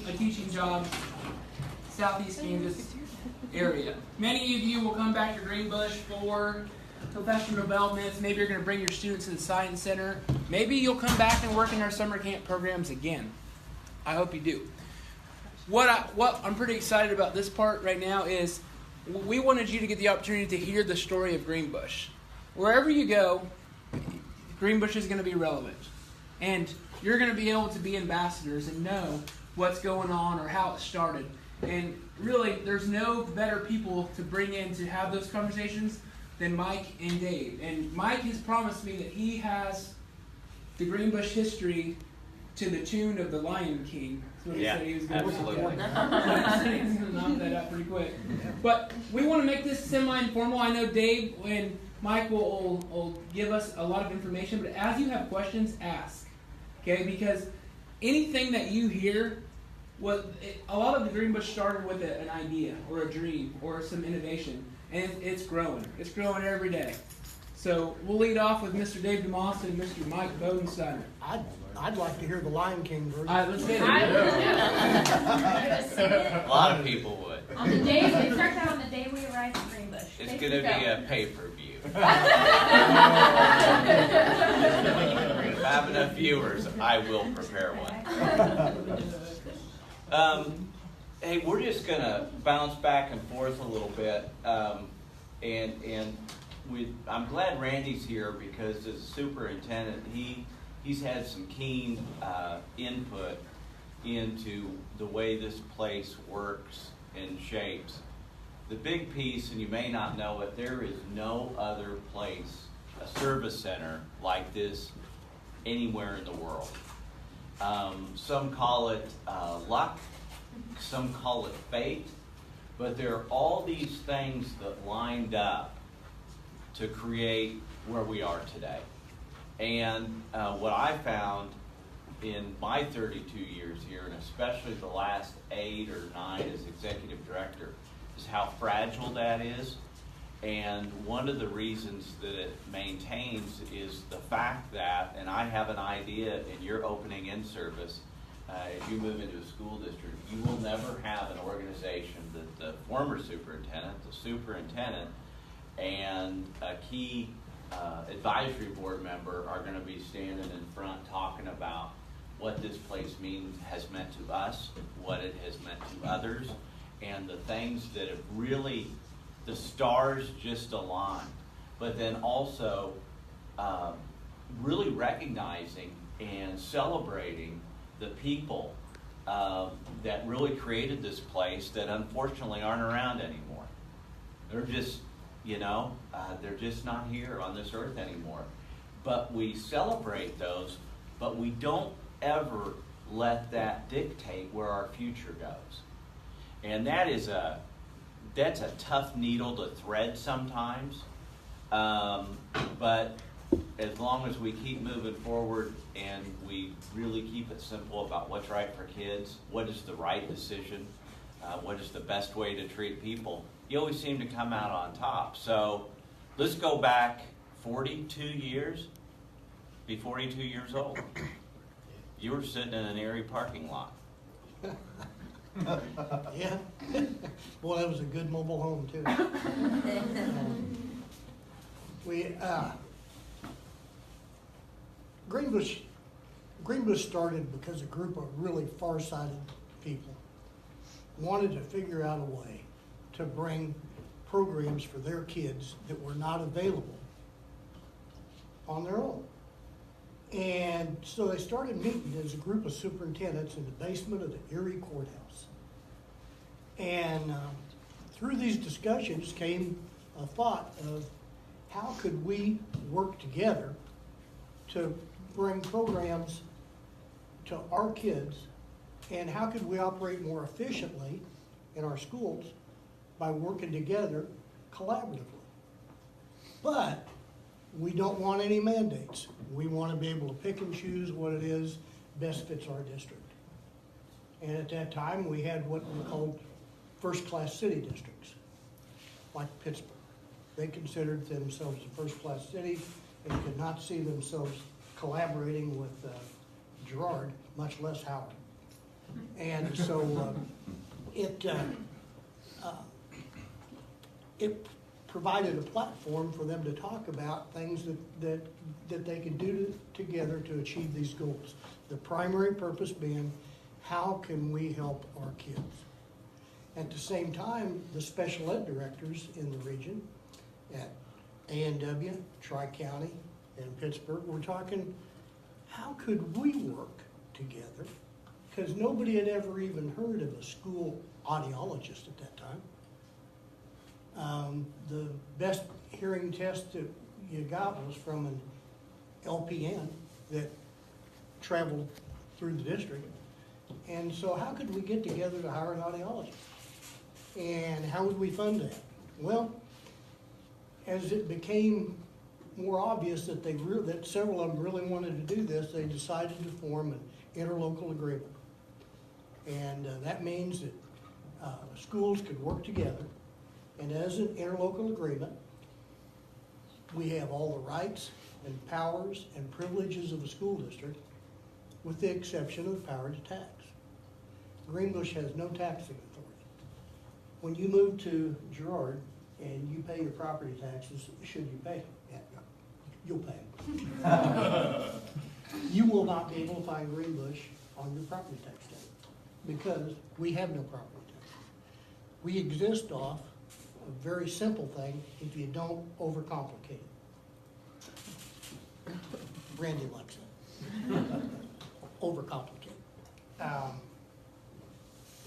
a teaching job, Southeast Kansas area. Many of you will come back to Greenbush for professional developments. Maybe you're going to bring your students to the Science Center. Maybe you'll come back and work in our summer camp programs again. I hope you do. What I'm pretty excited about this part right now is we wanted you to get the opportunity to hear the story of Greenbush. Wherever you go, Greenbush is going to be relevant. And you're going to be able to be ambassadors and know what's going on or how it started. And really, there's no better people to bring in to have those conversations than Mike and Dave. And Mike has promised me that he has the Greenbush history to the tune of the Lion King. That's what he said he was going to do. Absolutely. He's going to knock that out pretty quick. But we want to make this semi-informal. I know Dave and Mike will give us a lot of information, but as you have questions, ask. Okay? Because anything that you hear, a lot of the Greenbush started with an idea or a dream or some innovation, and it's growing. It's growing every day. So we'll lead off with Mr. Dave DeMoss and Mr. Mike Bodensteiner. I'd like to hear the Lion King version. All right, let's get it. A lot of people would. On the day, it starts out on the day we arrive in Greenbush. It's going to be a pay-per-view. If I have enough viewers, I will prepare one. Hey, we're just going to bounce back and forth a little bit. I'm glad Randy's here because as a superintendent, he's had some keen input into the way this place works and shapes. The big piece, and you may not know it, there is no other place, a service center like this anywhere in the world. Some call it luck, some call it fate, but there are all these things that lined up to create where we are today. And what I found in my 32 years here, and especially the last 8 or 9 as executive director, is how fragile that is. And one of the reasons that it maintains is the fact that, and I have an idea in your opening in service, as you move into a school district, you will never have an organization that the former superintendent, the superintendent, and a key advisory board member are going to be standing in front talking about what this place has meant to us, what it has meant to others, and the things that have really, the stars just aligned. But then also really recognizing and celebrating the people that really created this place that unfortunately aren't around anymore. They're just, they're just not here on this earth anymore. But we celebrate those, but we don't ever let that dictate where our future goes. And that's a tough needle to thread sometimes. But as long as we keep moving forward and we really keep it simple about what's right for kids, what is the right decision, what is the best way to treat people, you always seem to come out on top. So let's go back 42 years. Be 42 years old. You were sitting in an Erie parking lot. Yeah. Boy, that was a good mobile home, too. Greenbush started because a group of really far-sighted people wanted to figure out a way to bring programs for their kids that were not available on their own. And so they started meeting as a group of superintendents in the basement of the Erie courthouse. And through these discussions came a thought of how could we work together to bring programs to our kids, and how could we operate more efficiently in our schools by working together collaboratively. But we don't want any mandates. We want to be able to pick and choose what it is best fits our district. And at that time, we had what we called first-class city districts, like Pittsburgh. They considered themselves a first-class city and could not see themselves collaborating with Girard, much less Howard. And so it provided a platform for them to talk about things that they could do together to achieve these goals. The primary purpose being, how can we help our kids? At the same time, the special ed directors in the region at A&W, Tri-County, and Pittsburgh were talking, how could we work together? Because nobody had ever even heard of a school audiologist at that time. The best hearing test that you got was from an LPN that traveled through the district. And so how could we get together to hire an audiologist? And how would we fund that? Well, as it became more obvious that that several of them really wanted to do this, they decided to form an interlocal agreement. And that means that schools could work together. And as an interlocal agreement, we have all the rights and powers and privileges of a school district, with the exception of the power to tax. Greenbush has no taxing authority. When you move to Girard and you pay your property taxes, should you pay them? Yeah, you'll pay them. You will not be able to find Greenbush on your property tax statement because we have no property tax. We exist off a very simple thing if you don't overcomplicate it. Brandy likes it. Overcomplicate.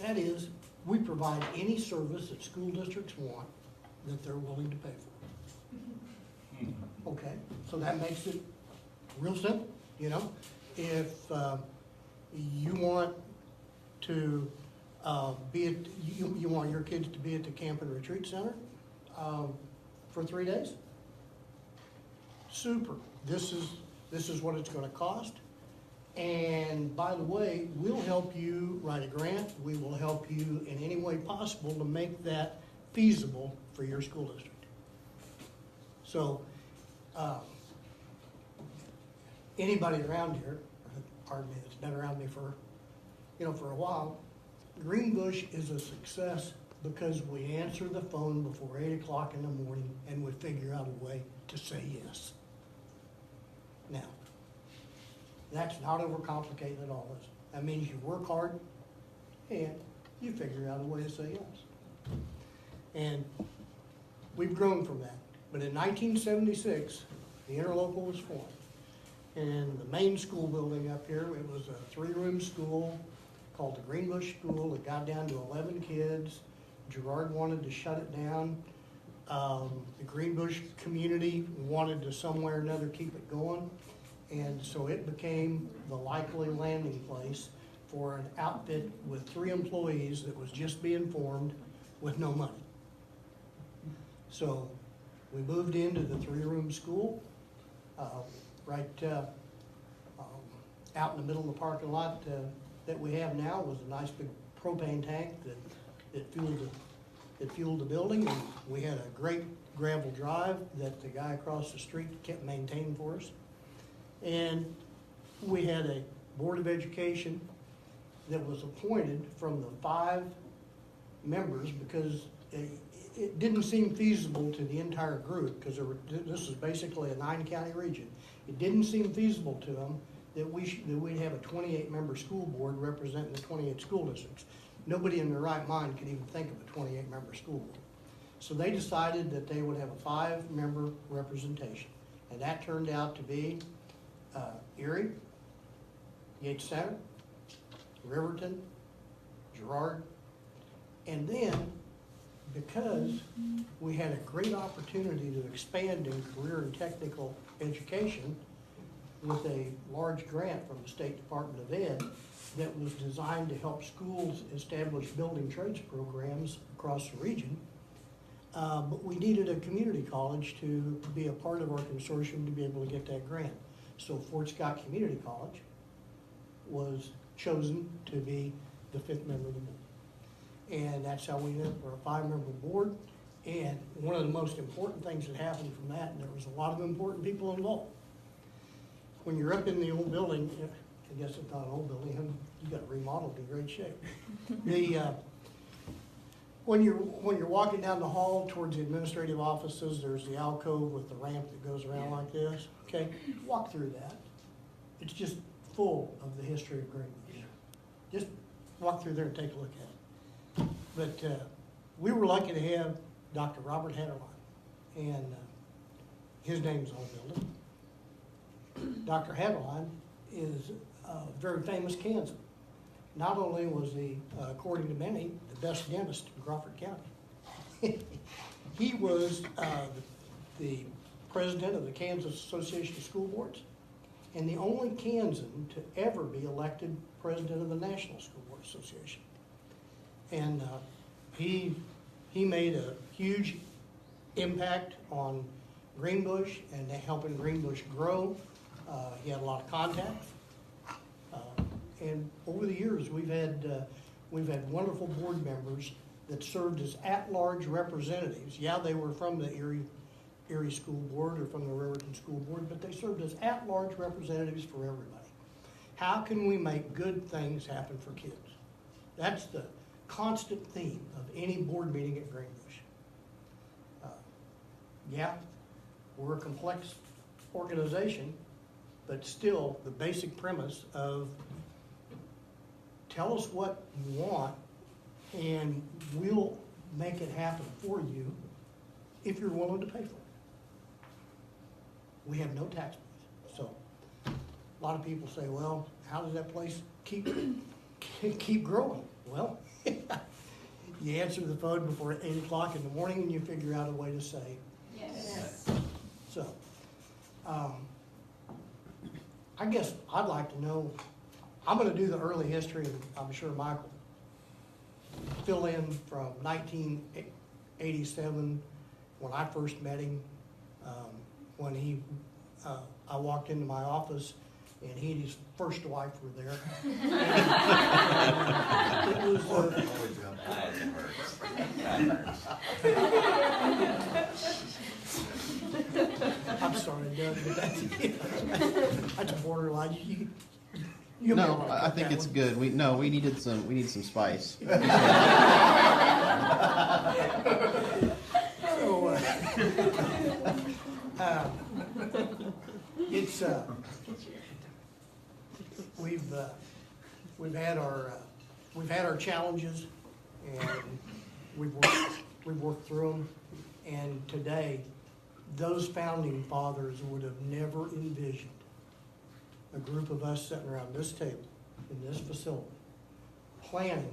That is, we provide any service that school districts want that they're willing to pay for. Okay, so that makes it real simple, you know? If you want to you want your kids to be at the Camp and Retreat Center for 3 days, super. This is what it's going to cost. And by the way, we'll help you write a grant. We will help you in any way possible to make that feasible for your school district. So anybody around here, pardon me, that's been around me for a while, Greenbush is a success because we answer the phone before 8 o'clock in the morning and we figure out a way to say yes. Now, that's not overcomplicated at all, is it? That means you work hard and you figure out a way to say yes. And we've grown from that. But in 1976, the interlocal was formed. And the main school building up here, it was a 3-room school called the Greenbush School. It got down to 11 kids. Girard wanted to shut it down. The Greenbush community wanted to somewhere or another keep it going. And so it became the likely landing place for an outfit with 3 employees that was just being formed with no money. So we moved into the 3-room school, right out in the middle of the parking lot that we have now was a nice big propane tank that fueled the building. And we had a great gravel drive that the guy across the street kept maintaining for us. And we had a Board of Education that was appointed from the 5 members because it didn't seem feasible to the entire group because this is basically a 9-county region. It didn't seem feasible to them that we'd have a 28-member school board representing the 28 school districts. Nobody in their right mind could even think of a 28-member school board. So they decided that they would have a 5-member representation. And that turned out to be Erie, Yates Center, Riverton, Girard, and then because we had a great opportunity to expand in career and technical education with a large grant from the State Department of Ed that was designed to help schools establish building trades programs across the region. But we needed a community college to be a part of our consortium to be able to get that grant. So Fort Scott Community College was chosen to be the 5th member of the board. And that's how we ended up for a 5-member board. And one of the most important things that happened from that, and there was a lot of important people involved. When you're up in the old building, I guess it's not an old building, you got it remodeled in great shape. The, when you're walking down the hall towards the administrative offices, there's the alcove with the ramp that goes around like this, okay? Walk through that. It's just full of the history of Greenbush. Just walk through there and take a look at it. But we were lucky to have Dr. Robert Hederline, and his name's on the building. Dr. Hederline is a very famous Kansan. Not only was he, according to many, the best dentist in Crawford County, he was the president of the Kansas Association of School Boards, and the only Kansan to ever be elected president of the National School Board Association. And he made a huge impact on Greenbush and helping Greenbush grow. He had a lot of contacts. And over the years, we've had wonderful board members that served as at-large representatives. Yeah, they were from the Erie School Board or from the Riverton School Board, but they served as at-large representatives for everybody. How can we make good things happen for kids? That's the constant theme of any board meeting at Greenbush. Yeah, we're a complex organization, but still the basic premise of tell us what you want and we'll make it happen for you if you're willing to pay for it. We have no tax base. So a lot of people say, well, how does that place keep growing? Well, you answer the phone before 8 o'clock in the morning and you figure out a way to say Yes. so. I guess I'd like to know, I'm going to do the early history, and I'm sure Michael fill in from 1987 when I first met him, when I walked into my office and he and his first wife were there. It was, I'm sorry, Doug, but that's borderline. You'll be all No, right I with think that it's one. good. We need some spice. So, it's we've had our challenges, and we've worked through them. And today, those founding fathers would have never envisioned a group of us sitting around this table in this facility planning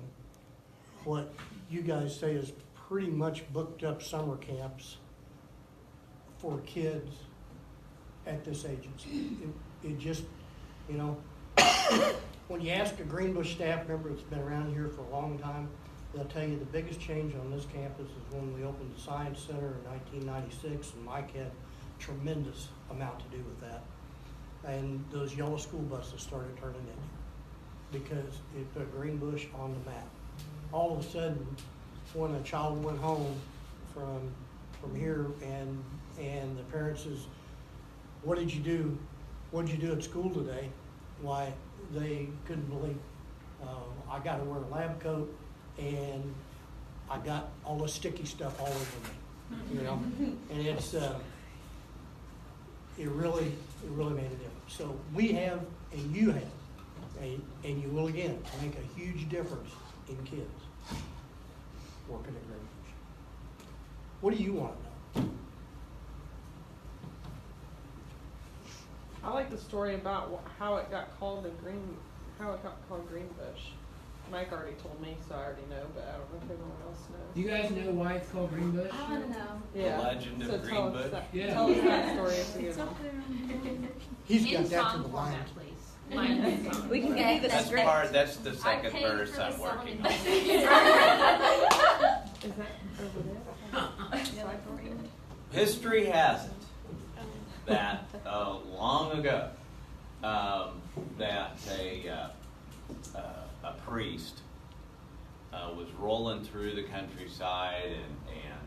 what you guys say is pretty much booked up summer camps for kids at this agency. It just, you know, when you ask a Greenbush staff member that's been around here for a long time, they'll tell you the biggest change on this campus is when we opened the Science Center in 1996, and Mike had a tremendous amount to do with that. And those yellow school buses started turning in because it put Greenbush on the map. All of a sudden, when a child went home from here and the parents says, what did you do? What did you do at school today? Why, they couldn't believe I got to wear a lab coat and I got all the sticky stuff all over me, you know? And it's, it really made a difference. So we have, and you have, and you will again, make a huge difference in kids working at Greenbush. What do you want to know? I like the story about how it got called Greenbush. Mike already told me, so I already know, but I don't know if anyone else knows. Do you guys know why it's called Greenbush? I want to know. Yeah. The legend of So tell us Greenbush? that- Yeah. Tell us that story if you know. He's In got that song from the format, Lions. please. We can Okay, give you That's that's the second verse I'm working on. Is that over there? History has it that long ago, that a priest was rolling through the countryside, and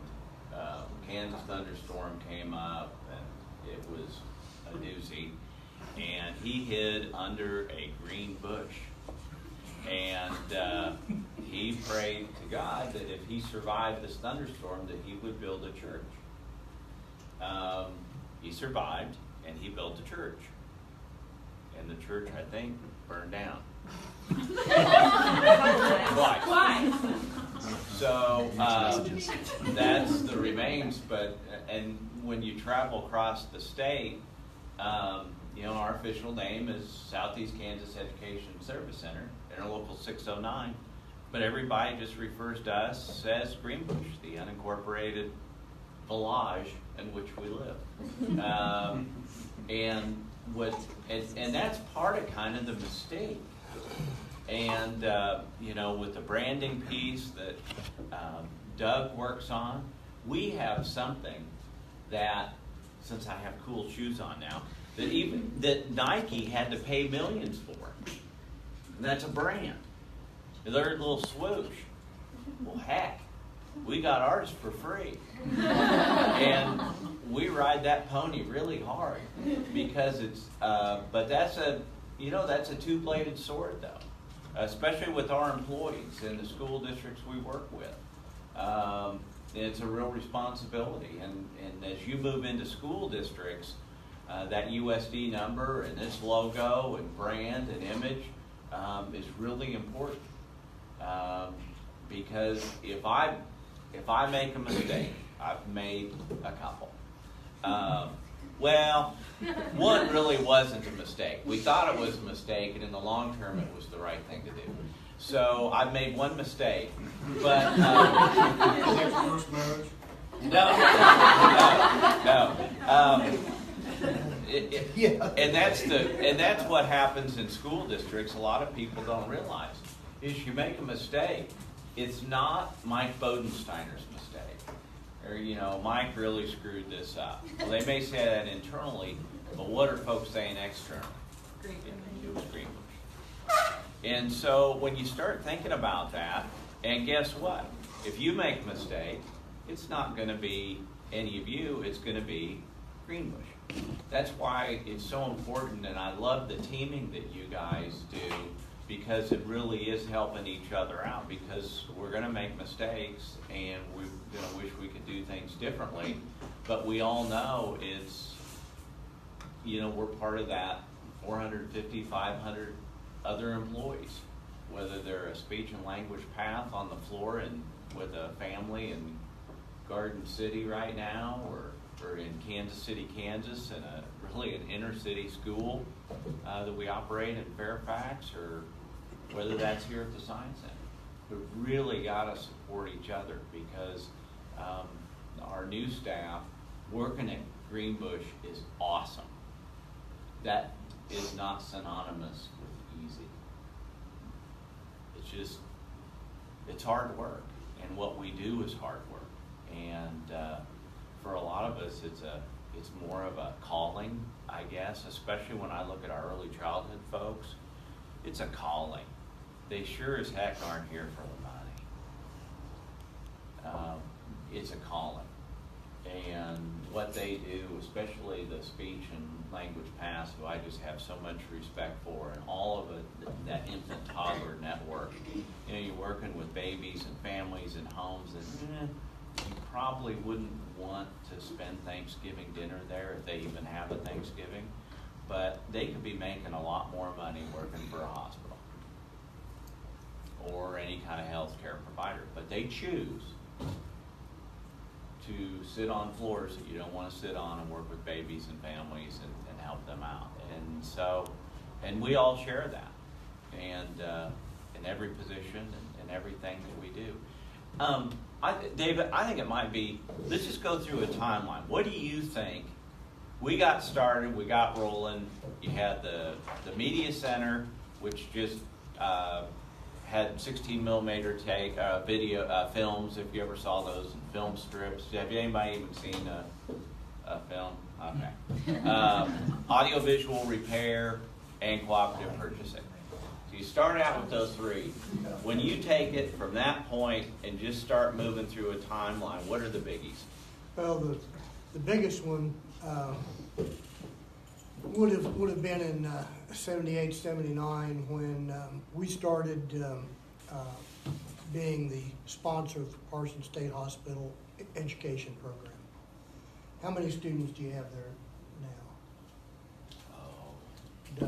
Kansas thunderstorm came up, and it was a doozy. and he hid under a green bush. And he prayed to God that if he survived this thunderstorm, that he would build a church. He survived, and he built a church. And the church, I think, burned down. Why? So that's the remains. But and when you travel across the state, our official name is Southeast Kansas Education Service Center, Interlocal 609. But everybody just refers to us as Greenbush, the unincorporated village in which we live. And that's part of kind of the mistake. And with the branding piece that Doug works on, we have something that, since I have cool shoes on now, that Nike had to pay millions for. And that's a brand. Their little swoosh. Well, heck, we got ours for free. And we ride that pony really hard because it's, but that's a two-bladed sword though, especially with our employees in the school districts we work with. It's a real responsibility. And as you move into school districts, that USD number and its logo and brand and image is really important. Because if I make a mistake, I've made a couple. One really wasn't a mistake. We thought it was a mistake, and in the long term, it was the right thing to do. So I've made one mistake, but First marriage? no. And that's what happens in school districts. A lot of people don't realize is you make a mistake. It's not Mike Bodensteiner's mistake, or Mike really screwed this up. Well, they may say that internally, but what are folks saying externally? It was Greenbush. And so when you start thinking about that, and guess what? If you make a mistake, it's not going to be any of you. It's going to be Greenbush. That's why it's so important, and I love the teaming that you guys do, because it really is helping each other out, because we're going to make mistakes and we're going to wish we could do things differently, but we all know it's, we're part of that 450, 500 other employees, whether they're a speech and language path on the floor and with a family in Garden City right now, or in Kansas City, Kansas, and really an inner city school that we operate in Fairfax, or whether that's here at the Science Center. We've really got to support each other, because our new staff working at Greenbush is awesome. That is not synonymous with easy. It's just, it's hard work, and what we do is hard work. And for a lot of us, it's more of a calling, I guess, especially when I look at our early childhood folks. It's a calling. They sure as heck aren't here for the money. It's a calling. And what they do, especially the speech and language paths, who I just have so much respect for, and all of it, that infant toddler network. You're working with babies and families and homes that you probably wouldn't want to spend Thanksgiving dinner there if they even have a Thanksgiving, but they could be making a lot more money working for a hospital or any kind of health care provider, but they choose to sit on floors that you don't want to sit on and work with babies and families and help them out. And so, and we all share that, and in every position and everything that we do. David, I think it might be, let's just go through a timeline. What do you think? We got started, we got rolling. You had the media center, which just had 16 millimeter take video films, if you ever saw those, and film strips. Have anybody even seen a film? Okay. Audiovisual repair and cooperative purchasing. So you start out with those three. When you take it from that point and just start moving through a timeline, what are the biggies? Well, the biggest one would have been in 78, 79 when we started being the sponsor for Parsons State Hospital education program. How many students do you have there now? Oh,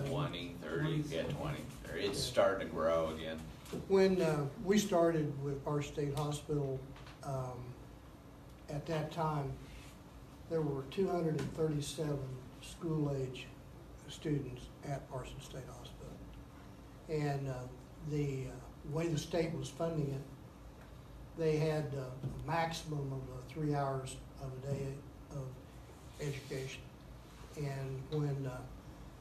20, 30, yeah, 20. It's starting to grow again. When we started with Parsons State Hospital, at that time, there were 237 school-age students at Parsons State Hospital. And the way the state was funding it, they had a maximum of 3 hours of a day of education. And when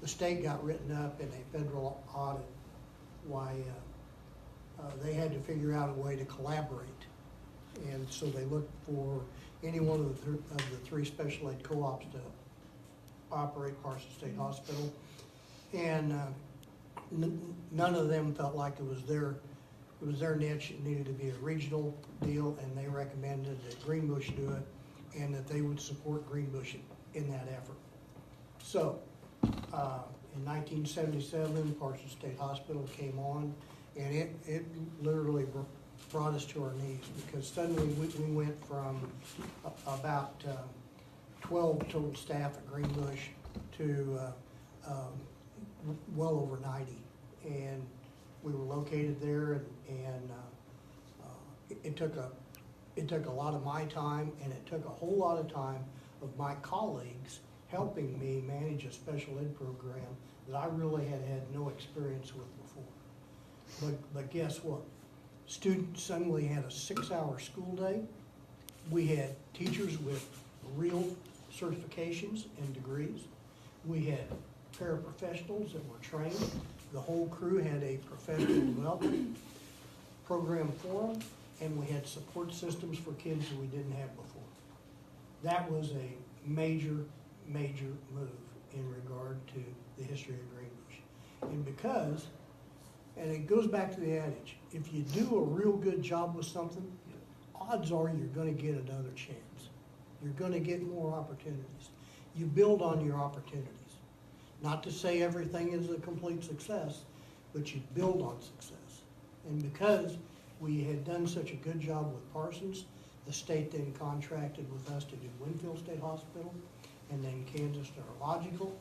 the state got written up in a federal audit, why they had to figure out a way to collaborate. And so they looked for any one of the three special ed co-ops to operate Parsons State Hospital. And none of them felt like it was their niche. It needed to be a regional deal, and they recommended that Greenbush do it and that they would support Greenbush in that effort. So in 1977, Parsons State Hospital came on, and it literally brought us to our knees, because suddenly we went from about 12 total staff at Greenbush to well over 90. And we were located there, and it took a lot of my time, and it took a whole lot of time of my colleagues helping me manage a special ed program that I really had no experience with before. But guess what? Students suddenly had a 6-hour school day. We had teachers with real certifications and degrees. We had paraprofessionals that were trained. The whole crew had a professional development program for them, and we had support systems for kids that we didn't have before. That was a major, major move in regard to the history of Greenbush. And because, and it goes back to the adage, if you do a real good job with something, odds are you're gonna get another chance. You're gonna get more opportunities. You build on your opportunities. Not to say everything is a complete success, but you build on success. And because we had done such a good job with Parsons, the state then contracted with us to do Winfield State Hospital, and then Kansas Neurological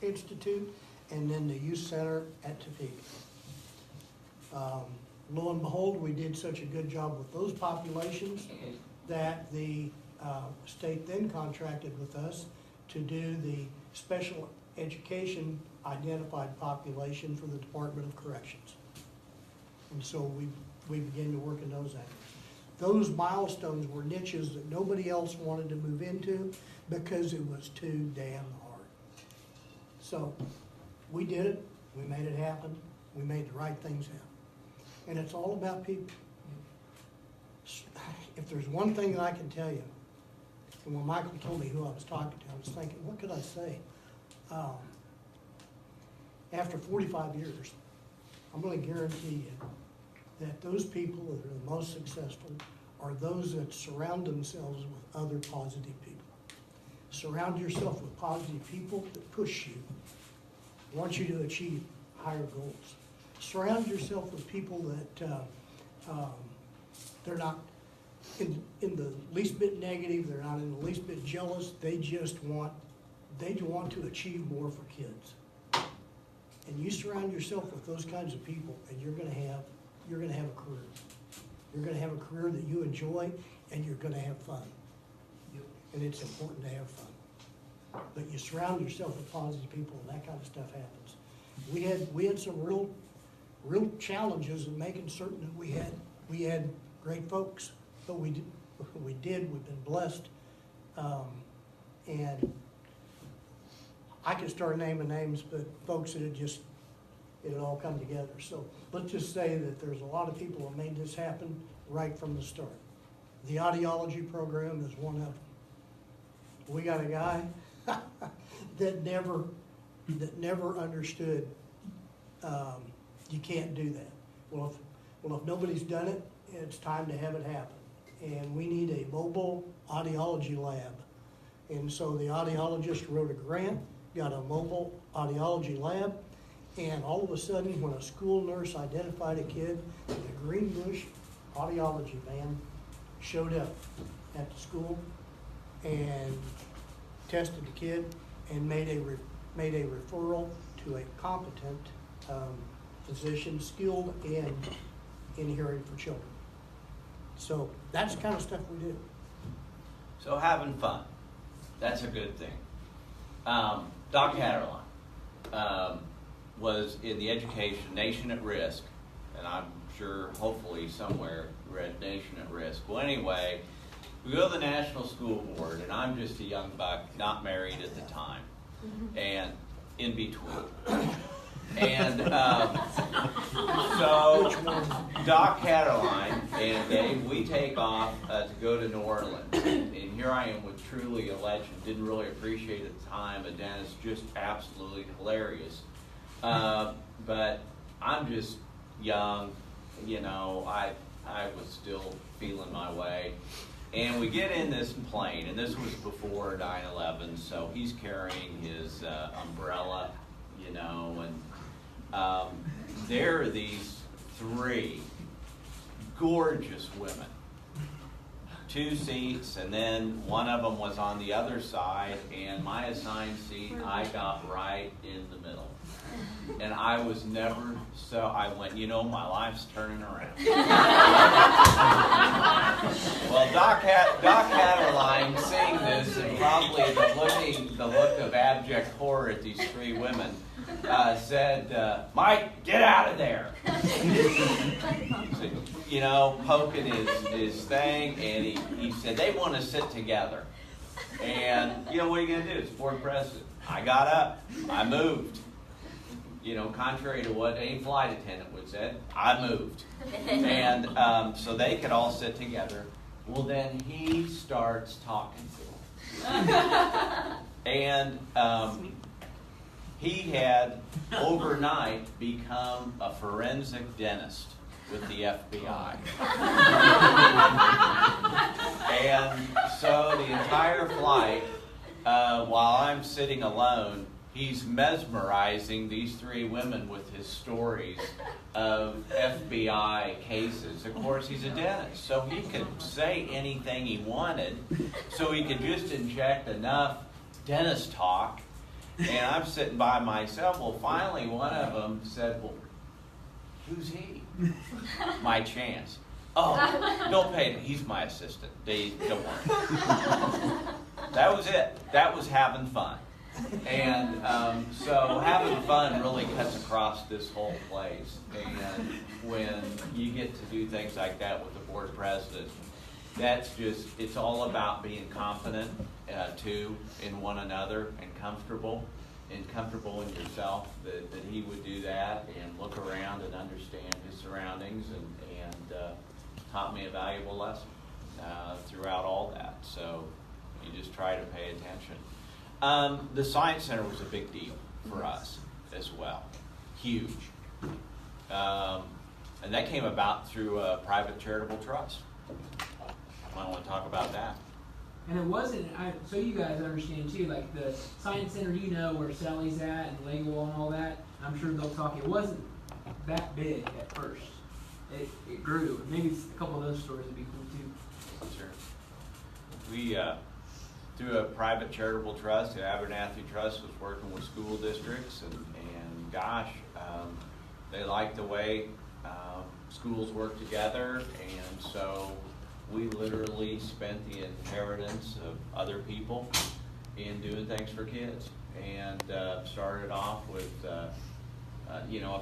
Institute, and then the Youth Center at Topeka. Lo and behold, we did such a good job with those populations that the state then contracted with us to do the special education identified population for the Department of Corrections. And so we began to work in those areas. Those milestones were niches that nobody else wanted to move into because it was too damn hard. So we did it, we made it happen, we made the right things happen. And it's all about people. If there's one thing that I can tell you, and when Michael told me who I was talking to, I was thinking, what could I say? After 45 years, I'm going to guarantee you that those people that are the most successful are those that surround themselves with other positive people. Surround yourself with positive people that push you, want you to achieve higher goals. Surround yourself with people that they're not in the least bit negative, they're not in the least bit jealous, they just want to achieve more for kids. And you surround yourself with those kinds of people, and you're gonna have a career. You're gonna have a career that you enjoy, and you're gonna have fun. And it's important to have fun. But you surround yourself with positive people, and that kind of stuff happens. We had some real challenges in making certain that we had great folks, but we've been blessed, and I could start naming names, but folks that it had all come together. So let's just say that there's a lot of people that made this happen right from the start. The audiology program is one of them. We got a guy that never understood you can't do that. Well, if nobody's done it, it's time to have it happen. And we need a mobile audiology lab. And so the audiologist wrote a grant, got a mobile audiology lab, and all of a sudden, when a school nurse identified a kid, the Greenbush audiology van showed up at the school and tested the kid and made a referral to a competent physician skilled in hearing for children. So that's the kind of stuff we do. So having fun, that's a good thing. Doc Hatterline was in the education Nation at Risk, and I'm sure hopefully somewhere read Nation at Risk. Well, anyway, we go to the National School Board, and I'm just a young buck, not married at the time, and in between. And so Doc Hatterline and Dave, we take off to go to New Orleans. And here I am with truly a legend. Didn't really appreciate at the time. A dentist, just absolutely hilarious. But I'm just young, you know, I was still feeling my way. And we get in this plane, and this was before 9/11, so he's carrying his umbrella, you know, and there are these three gorgeous women. 2 seats, and then one of them was on the other side, and my assigned seat, I got right in the middle. And I was never I went, you know, my life's turning around. Well, Doc Hatterline, seeing this, and probably the look of abject horror at these 3 women, said, Mike, get out of there. You know, poking his thing, and he said, they want to sit together. And, you know, what are you going to do? It's board president. I got up. I moved. You know, contrary to what any flight attendant would say, I moved. And so they could all sit together. Well, then he starts talking to them. And he had overnight become a forensic dentist with the FBI. And so the entire flight, while I'm sitting alone, he's mesmerizing these 3 women with his stories of FBI cases. Of course, he's a dentist, so he could say anything he wanted, so he could just inject enough dentist talk. And I'm sitting by myself. Well, finally, one of them said, well, who's he? My chance. Oh, don't pay him. He's my assistant. Don't worry. That was it. That was having fun. And so having fun really cuts across this whole place. And when you get to do things like that with the board president, that's just, it's all about being confident, too, in one another and comfortable in yourself, that he would do that and look around and understand his surroundings, and taught me a valuable lesson throughout all that. So you just try to pay attention. The Science Center was a big deal for us as well. Huge. And that came about through a private charitable trust. I want to talk about that. And it wasn't, so you guys understand too, like the Science Center, you know where Sally's at and Lego and all that. I'm sure they'll talk. It wasn't that big at first. It grew. Maybe a couple of those stories would be cool too. Sure. We, through a private charitable trust, the Abernathy Trust was working with school districts, and gosh, they liked the way schools work together, and so we literally spent the inheritance of other people in doing things for kids, and started off with a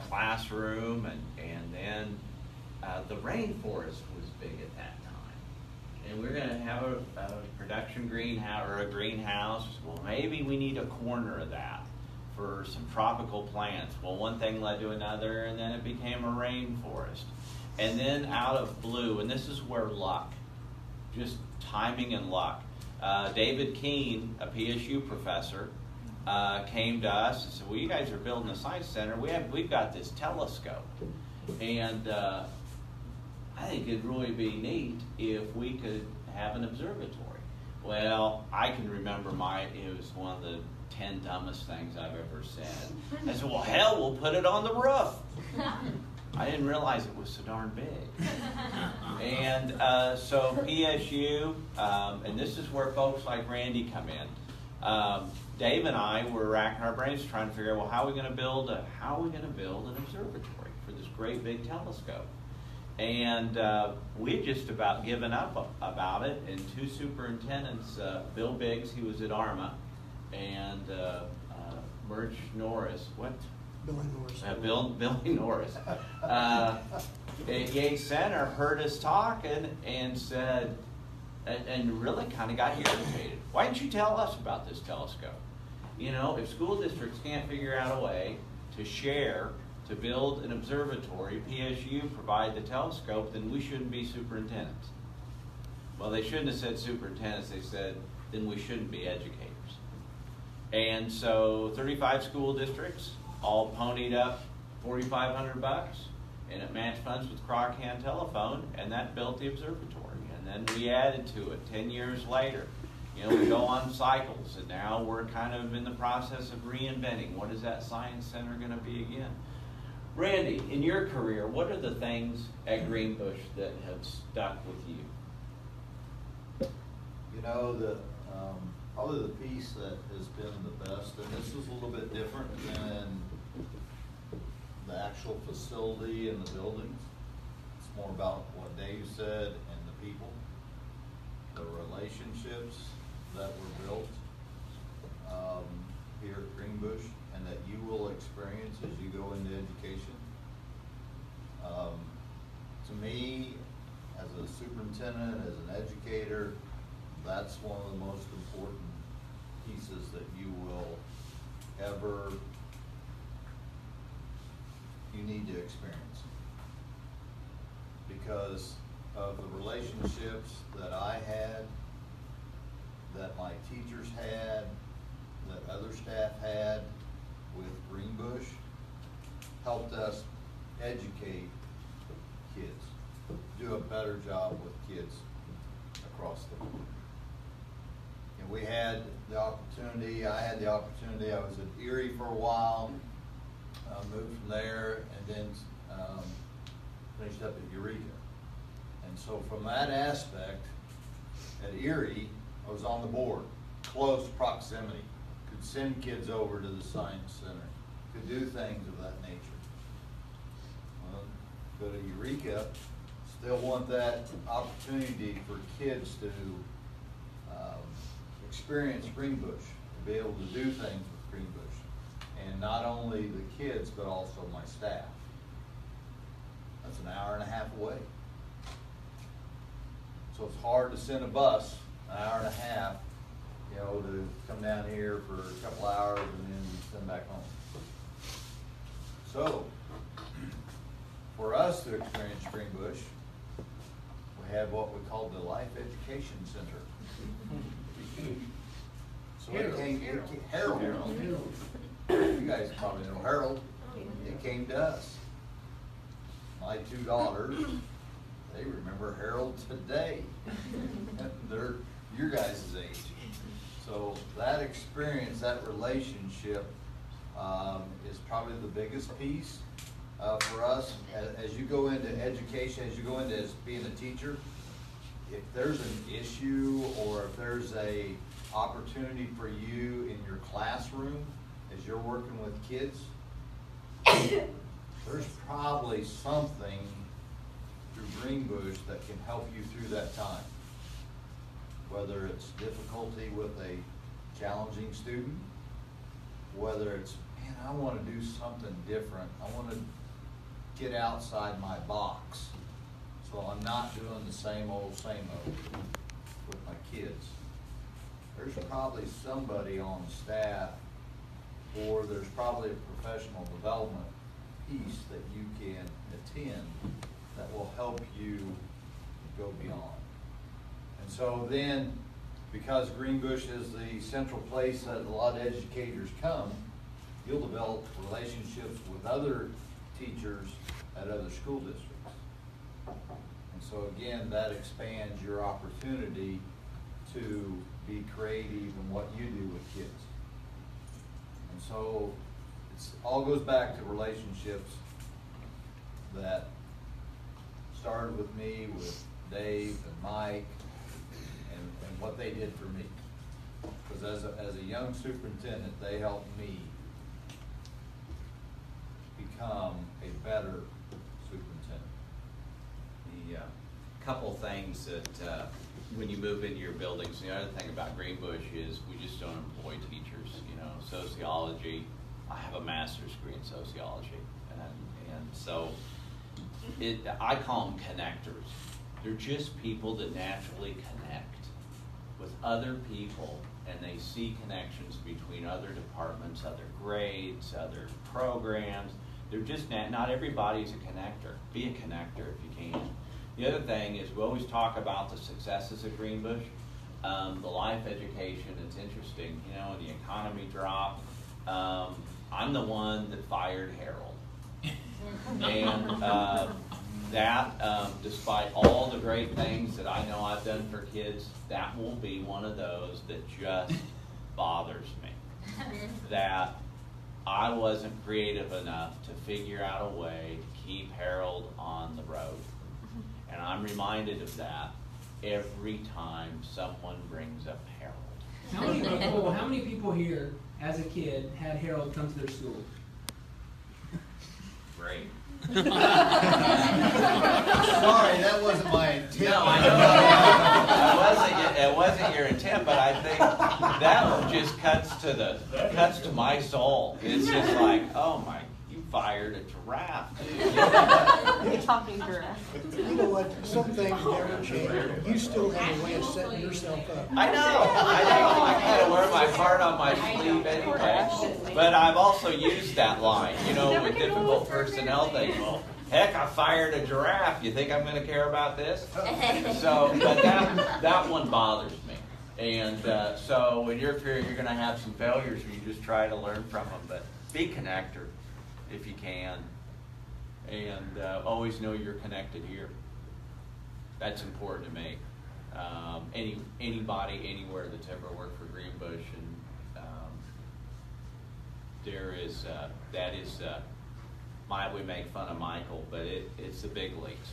classroom, and then the rainforest was big at that time, and we're going to have a production greenhouse or a greenhouse. Well, maybe we need a corner of that for some tropical plants. Well, one thing led to another, and then it became a rainforest, and then out of blue, and this is where luck, just timing and luck. David Keene, a PSU professor, came to us and said, well, you guys are building a science center. We've got this telescope. And I think it'd really be neat if we could have an observatory. Well, I can remember it was one of the 10 dumbest things I've ever said. I said, well, hell, we'll put it on the roof. I didn't realize it was so darn big. And so PSU, and this is where folks like Randy come in. Dave and I were racking our brains trying to figure out, well, how are we going to build an observatory for this great big telescope? And we had just about given up about it, and two superintendents, Bill Biggs, he was at ARMA, and Merch Norris, what? Billy Norris. Billy Norris. At Yates Center heard us talking and said, and really kind of got irritated. Why didn't you tell us about this telescope? You know, if school districts can't figure out a way to share, to build an observatory, PSU provide the telescope, then we shouldn't be superintendents. Well, they shouldn't have said superintendents. They said, then we shouldn't be educators. And so 35 school districts all ponied up $4,500, and it matched funds with Crocan Telephone, and that built the observatory. And then we added to it 10 years later. You know, we go on cycles, and now we're kind of in the process of reinventing. What is that science center going to be again? Randy, in your career, what are the things at Greenbush that have stuck with you? You know, probably the piece that has been the best, and this is a little bit different than the actual facility and the buildings. It's more about what Dave said and the people, the relationships that were built here at Greenbush, and that you will experience as you go into education. To me, as a superintendent, as an educator, that's one of the most important pieces that you need to experience, because of the relationships that I had, that my teachers had, that other staff had with Greenbush, helped us educate kids, do a better job with kids across the board. And we had the opportunity, I had the opportunity, I was at Erie for a while, moved from there, and then finished up at Eureka. And so from that aspect, at Erie, I was on the board, close proximity, could send kids over to the Science Center, could do things of that nature. Well, go to Eureka, still want that opportunity for kids to experience Greenbush, to be able to do things with Greenbush. And not only the kids, but also my staff. That's an hour and a half away. So it's hard to send a bus an hour and a half, you know, to come down here for a couple hours and then send back home. So, for us to experience Greenbush, we have what we call the Life Education Center. So Harold. You guys probably know Harold. It came to us. My two daughters, they remember Harold today. They're your guys' age. So that experience, that relationship is probably the biggest piece for us. As you go into education, as you go into being a teacher, if there's an issue or if there's a opportunity for you in your classroom as you're working with kids, there's probably something through Greenbush that can help you through that time. Whether it's difficulty with a challenging student, whether it's, man, I want to do something different. I want to get outside my box, so I'm not doing the same old with my kids. There's probably somebody on staff, or there's probably a professional development piece that you can attend that will help you go beyond. And so then, because Greenbush is the central place that a lot of educators come, you'll develop relationships with other teachers at other school districts. And so again, that expands your opportunity to be creative in what you do with kids. And so it's all goes back to relationships that started with me, with Dave and Mike, and what they did for me. Because as a young superintendent, they helped me become a better superintendent. The couple things that when you move into your buildings, the other thing about Greenbush is we just don't employ teachers. You know, sociology. I have a master's degree in sociology, and so I call them connectors. They're just people that naturally connect with other people, and they see connections between other departments, other grades, other programs. They're just not everybody's a connector. Be a connector if you can. The other thing is we always talk about the successes of Greenbush. The life education, it's interesting, you know, when the economy dropped, I'm the one that fired Harold. And despite all the great things that I know I've done for kids, that will be one of those that just bothers me. That I wasn't creative enough to figure out a way to keep Harold on the road. And I'm reminded of that every time someone brings up Harold. How many people here, as a kid, had Harold come to their school? Great. Sorry, that wasn't my intent. No, I know it wasn't your intent, but I think that one just cuts to my soul. It's just like, oh my, you fired a giraffe, dude. Talking giraffe. You know what, some things never change. You still have a way of setting yourself up. I know. I kind of wear my heart on my sleeve anyway. But I've also used that line, you know, with difficult personnel things. Well, heck, I fired a giraffe. You think I'm going to care about this? So, but that one bothers me. And so in your career, you're going to have some failures, and you just try to learn from them. But be connector if you can. And always know you're connected here. That's important to me. Anybody, anywhere that's ever worked for Greenbush, and we make fun of Michael, but it's the big leagues.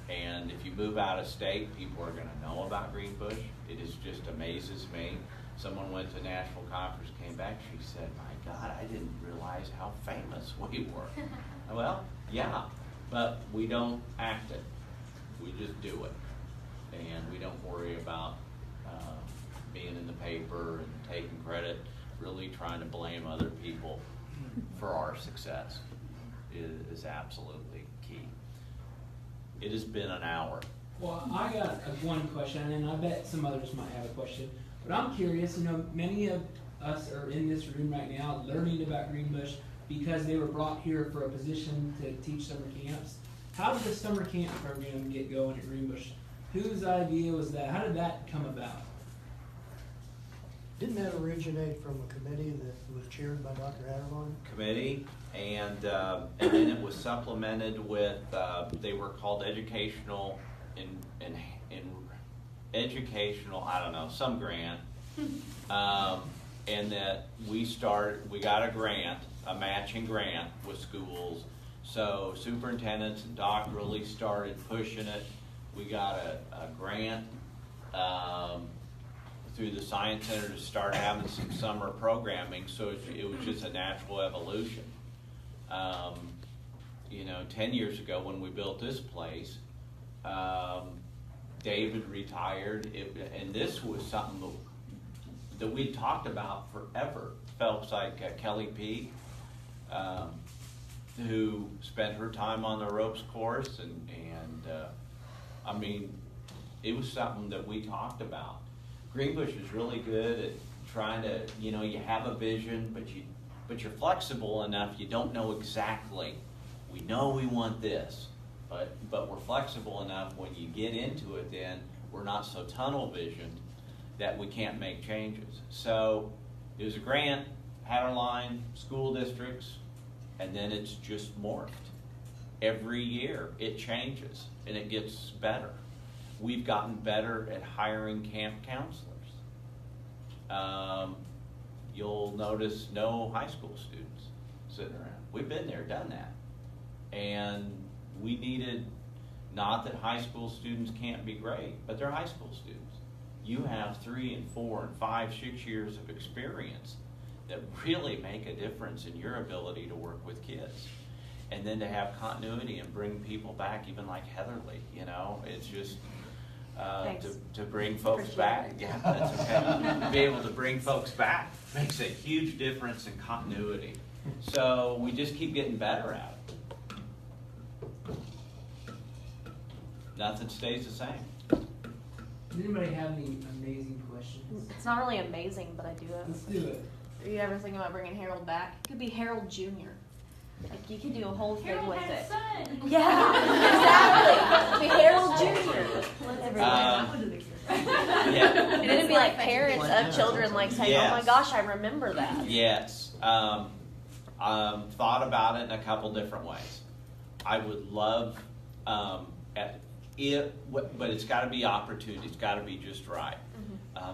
And if you move out of state, people are going to know about Greenbush. It just amazes me. Someone went to a national conference, came back, she said, my God, I didn't realize how famous we were. Well, yeah, but we don't act it. We just do it. And we don't worry about being in the paper and taking credit, really trying to blame other people for our success is absolutely key. It has been an hour. Well, I got one question, and I bet some others might have a question. But I'm curious, you know, many of us are in this room right now learning about Greenbush because they were brought here for a position to teach summer camps. How did the summer camp program get going at Greenbush? Whose idea was that? How did that come about? Didn't that originate from a committee that was chaired by Dr. Hatterline? Committee, and then it was supplemented with they were called educational in educational, I don't know, some grant, and that we got a grant, a matching grant with schools. So superintendents and doc really started pushing it. We got a grant through the Science Center to start having some summer programming, so it was just a natural evolution. 10 years ago when we built this place, David retired, and this was something that we talked about forever. Folks like Kelly Peak, who spent her time on the ropes course, and I mean, it was something that we talked about. Greenbush is really good at trying to, you have a vision, but you're flexible enough. You don't know exactly. We know we want this, but we're flexible enough when you get into it. Then we're not so tunnel visioned that we can't make changes. So it was a grant, Hatterline, school districts, and then it's just morphed. Every year it changes and it gets better. We've gotten better at hiring camp counselors. you'll notice no high school students sitting around. We've been there, done that. And we needed, not that high school students can't be great, but they're high school students. You have 3 and 4 and 5, 6 years of experience that really make a difference in your ability to work with kids. And then to have continuity and bring people back, even like Heatherly, you know, it's just to bring folks Appreciate back. it. Yeah, that's okay. To be able to bring folks back makes a huge difference in continuity. So we just keep getting better at it. Nothing stays the same. Does anybody have any amazing questions? It's not really amazing, but I do Let's have. do it. Are you ever thinking about bringing Harold back? It could be Harold Jr. Like you could do a whole thing Harold with had a it. son. Yeah, exactly. Be Harold Jr. Yeah. And it'd be like parents of children like saying, "Oh my Yes. gosh, I remember that." Yes. Thought about it in a couple different ways. I would love but it's got to be opportunity. It's got to be just right.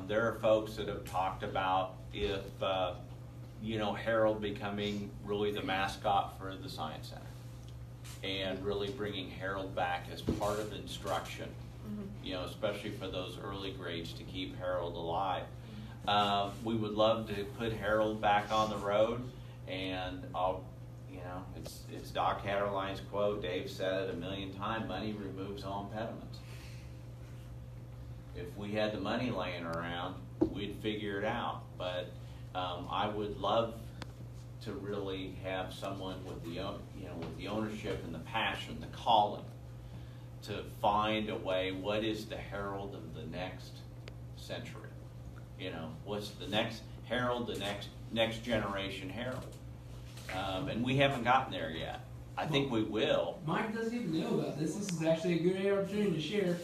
There are folks that have talked about if Harold becoming really the mascot for the Science Center and really bringing Harold back as part of instruction, especially for those early grades to keep Harold alive. We would love to put Harold back on the road, and it's Doc Hatterline's quote. Dave said it 1,000,000 times, money removes all impediments. If we had the money laying around, we'd figure it out. But I would love to really have someone with the ownership and the passion, the calling, to find a way. What is the Herald of the next century? What's the next Herald, the next generation Herald? And we haven't gotten there yet. I think we will. Mike doesn't even know about this. This is actually a good opportunity to share.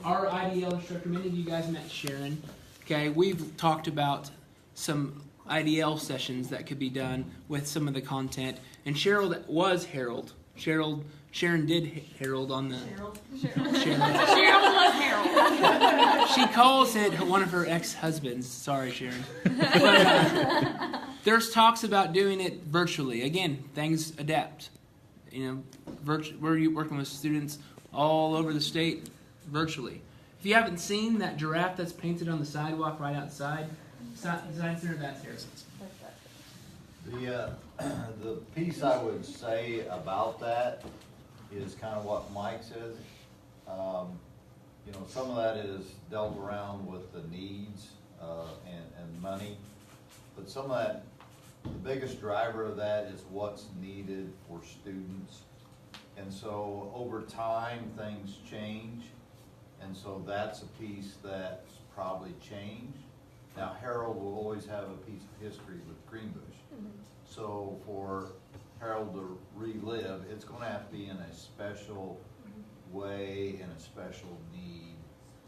Our IDL instructor, many of you guys met Sharon. Okay, we've talked about some IDL sessions that could be done with some of the content. And Cheryl was Harold. Sharon did Harold on the... Cheryl was Harold. She calls it one of her ex-husbands. Sorry, Sharon. But, there's talks about doing it virtually. Again, things adapt. We're working with students all over the state virtually. If you haven't seen that giraffe that's painted on the sidewalk right outside Design Center, that's Harrison's. The piece I would say about that is kind of what Mike says. Some of that is dealt around with the needs and money, but some of that, the biggest driver of that is what's needed for students. And so over time, things change, and so that's a piece that's probably changed. Now, Harold will always have a piece of history with Greenbush. So for Harold to relive, it's going to have to be in a special way and a special need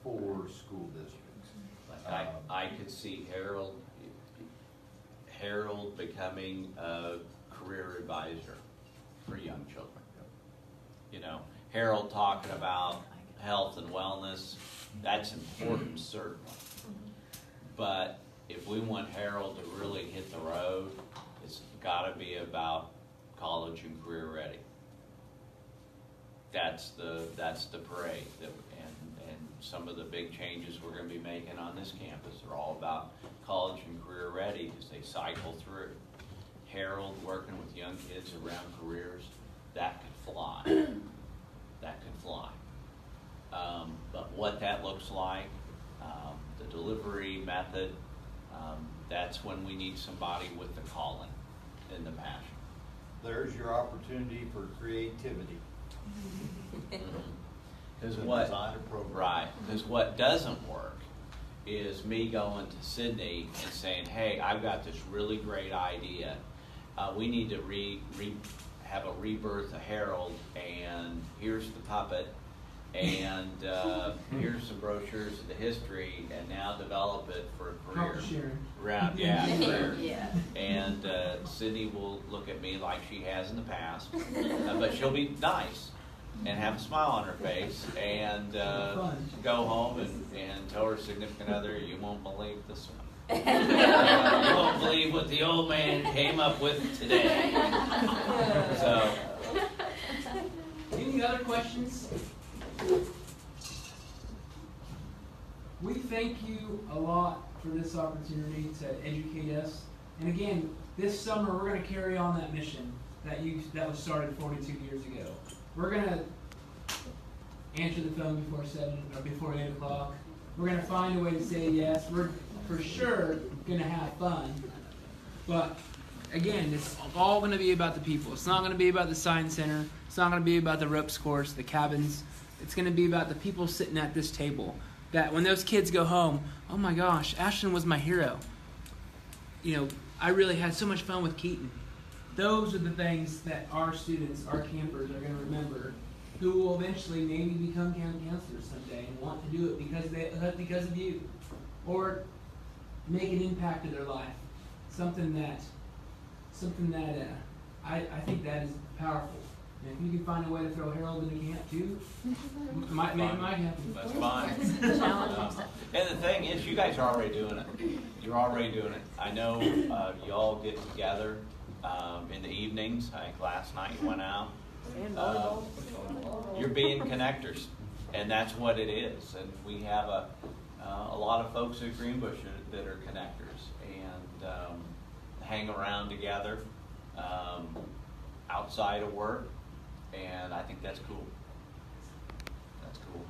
for school districts. I could see Harold becoming a career advisor for young children. Harold talking about health and wellness, that's important, certainly. But if we want Harold to really hit the road, it's got to be about college and career ready. That's the parade, and some of the big changes we're going to be making on this campus are all about college and career ready as they cycle through. Harold working with young kids around careers, that could fly. That could fly. But what that looks like, the delivery method, that's when we need somebody with the calling and the passion. There's your opportunity for creativity. Because what doesn't work is me going to Sydney and saying, "Hey, I've got this really great idea. We need to have a rebirth of Harold, and here's the puppet, and here's some brochures of the history, and now develop it for a career." Career. Yeah. And Sydney will look at me like she has in the past, but she'll be nice and have a smile on her face, and go home and tell her significant other, "You won't believe this one." You won't believe what the old man came up with today. So, Any other questions? We thank you a lot for this opportunity to educate us. And again, this summer we're going to carry on that mission that was started 42 years ago. We're going to answer the phone before 7 or before 8 o'clock. We're going to find a way to say yes. We're for sure going to have fun. But again, it's all going to be about the people. It's not going to be about the science center. It's not going to be about the ropes course, the cabins. It's going to be about the people sitting at this table. That when those kids go home, oh my gosh, Ashton was my hero. You know, I really had so much fun with Keaton. Those are the things that our students, our campers, are going to remember, who will eventually maybe become camp counselors someday and want to do it because of you, or make an impact in their life. Something that I think that is powerful. And if you can find a way to throw Harold into camp too, it might make it happen. that's fine. And the thing is, you guys are already doing it. You're already doing it. I know you all get together in the evenings. I think last night you went out. You're being connectors, and that's what it is. And we have a lot of folks at Greenbush that are connectors and hang around together outside of work, and I think that's cool. That's cool.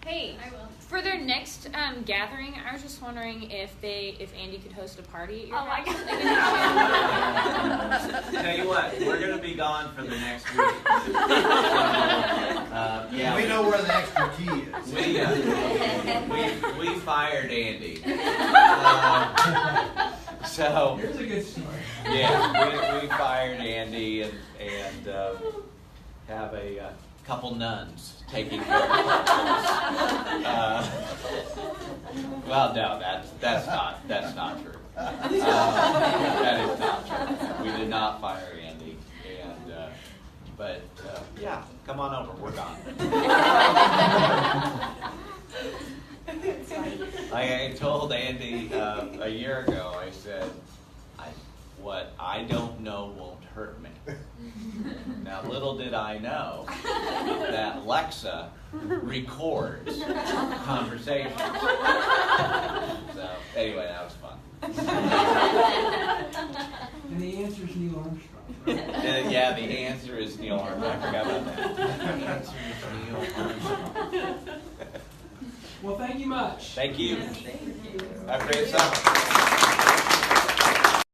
Hey, for their next gathering, I was just wondering if Andy could host a party at your house. Tell you what, we're going to be gone for the next week. Yeah, We know where the extra key is. we fired Andy. So Here's a good story. yeah, we fired Andy and have a couple nuns taking care of us. Well, no, that's not true. That is not true. We did not fire Andy, but yeah, come on over. We're gone. I told Andy a year ago. I said, "What I don't know won't hurt me." Now, little did I know that Alexa records conversations. So, anyway, that was fun. And the answer is Neil Armstrong. Right? Yeah, the answer is Neil Armstrong. I forgot about that. The answer is Neil Armstrong. Well, thank you much. Thank you. Have a great summer.